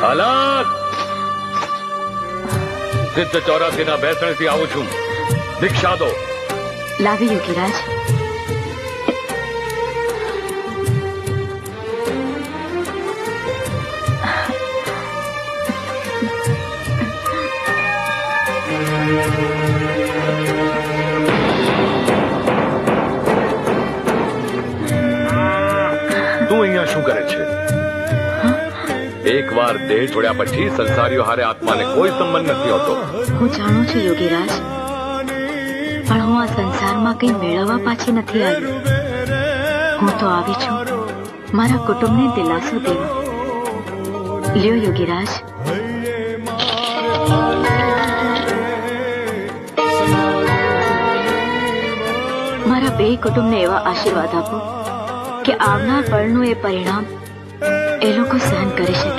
હાલત સિદ્ધ 84 બેસણથી આવું છું. દીક્ષા દો. લાવી યોગીરાજ. તું અહીંયા શું કરે છે? એકવાર દેહ છોડ્યા પછી સંસારીઓ હારે આત્માને કોઈ સંબંધ નથી હોતો. હું જાણું છું યોગીરાજ, પણ હું આ સંસારમાં કંઈ મેળવવા પાછી નથી આવી. હું તો આવી છું મારા કુટુંબને દિલાસો દેવા. લ્યો યોગીરાજ. મારા બે કુટુંબને એવા આશીર્વાદ આપો કે આવનાર પળનું એ પરિણામ એ લોકો સહન કરી શકે.